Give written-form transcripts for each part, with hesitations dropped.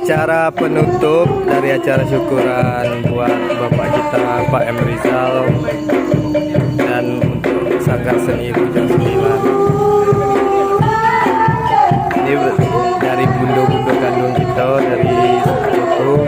acara penutup dari acara syukuran buat Bapak kita Pak M. Rizal dan untuk Sanggar Seni Bujang 9. Ini dari bundo-bundo kandung kita dari Sokoto.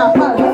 Bapak-bapak.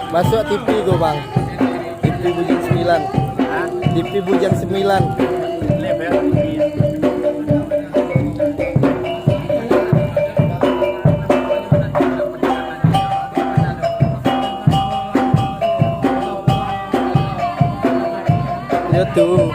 Masuk TV gue bang, TV Bujang 9, TV Bujang 9. YouTube.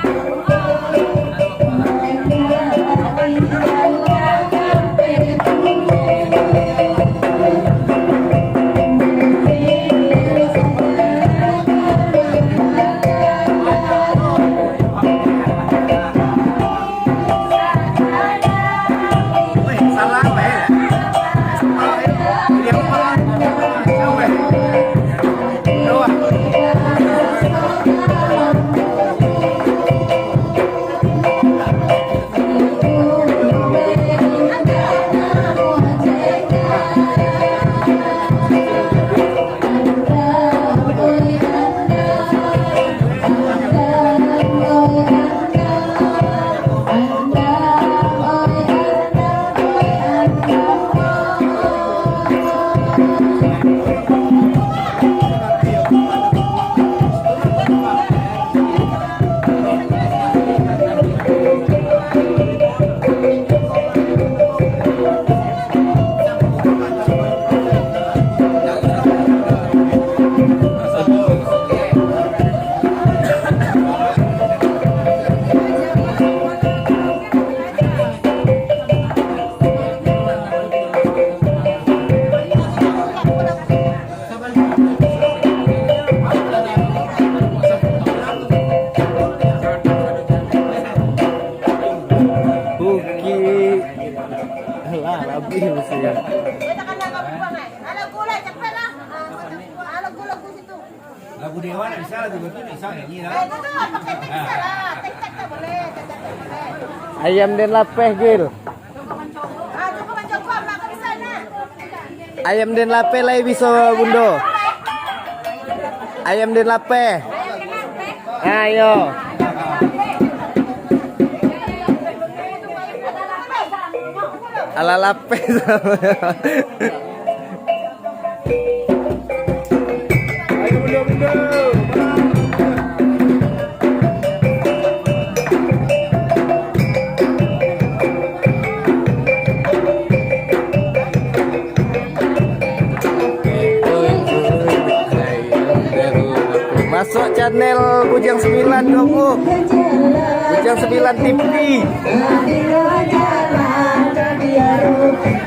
Lagu Dewa bisa, lagu itu bisa nyanyi lah. Ayam dan lapeh gil. Ayam dan lapeh lah bisa bundo. Ayam dan lapeh. Ayo. ala lapis. Ayo bunda. Masuk channel Bujang 9 dong Bu. Bujang 9 TV.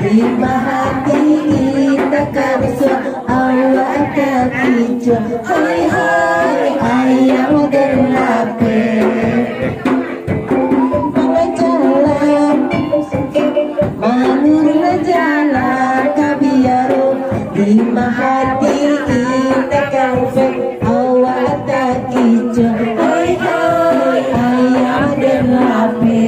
Lima hati kita kabur awak terpicu. Hai hai ayam derlape. Jalan manur jalan kabiaru. Lima hati kita kabur awak terpicu. Hai hai ayam derlape.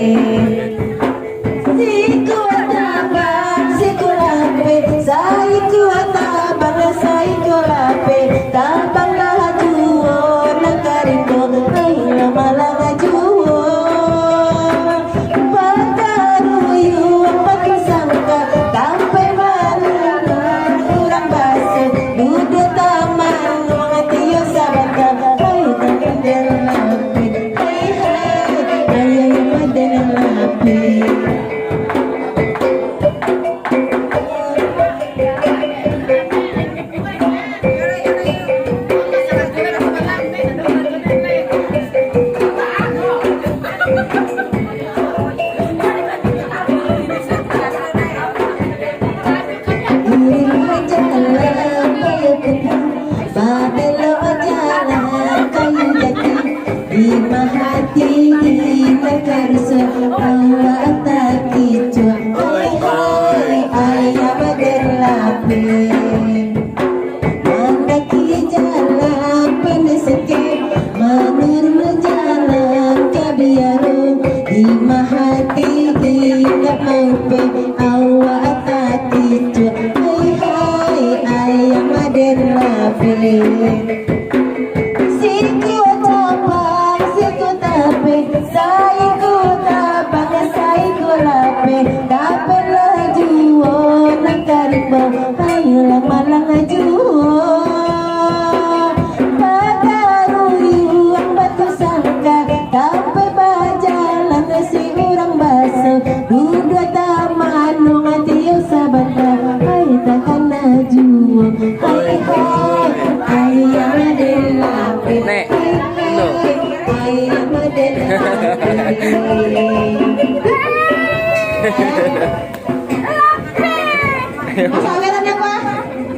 Saweran ya Pak?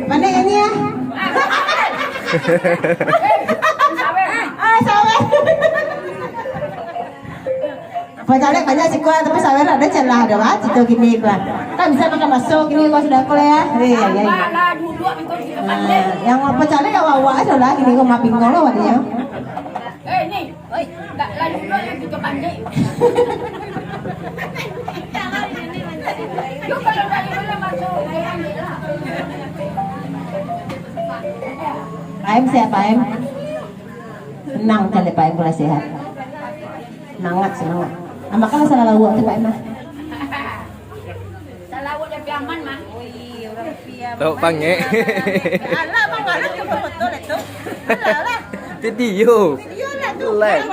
Mana ini ya? Sawer. Pacalek banyak sih kuah tapi sawer ada celah ada wajib tuh gini kuah. Kan bisa makan masuk gini kuah sudah kuah ya. Iya iya. Yang pacalek ya wawa aja lah gini kuah maping ngolo wadanya. Nih, oi, enggak lagi dulu yang kita pandai. Yo kalau lagi dulu masuk Paem siapa Paem? Senang kali Paem kalau sehat. Semangat semangat. Makanya salah lawak tuh Paem mah. Salah udah piaman mah. Tuh pange. Alah bang alat tuh betul itu. Alah. Video. Video lah tuh. Like.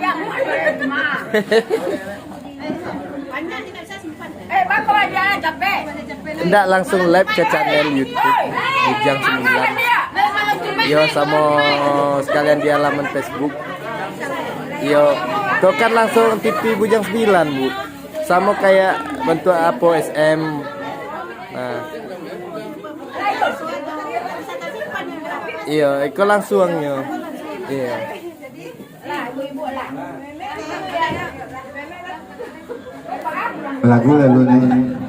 Piaman mah. Bang kau aja capek. Nggak langsung live ke channel YouTube Bujang 9. Yo sama sekalian di halaman Facebook. Yo, tuh kan langsung TV Bujang 9 Bu. Sama kayak bentuk Apo SM. Nah. Iya, itu langsung yo. Iya. Lagu lalu nih.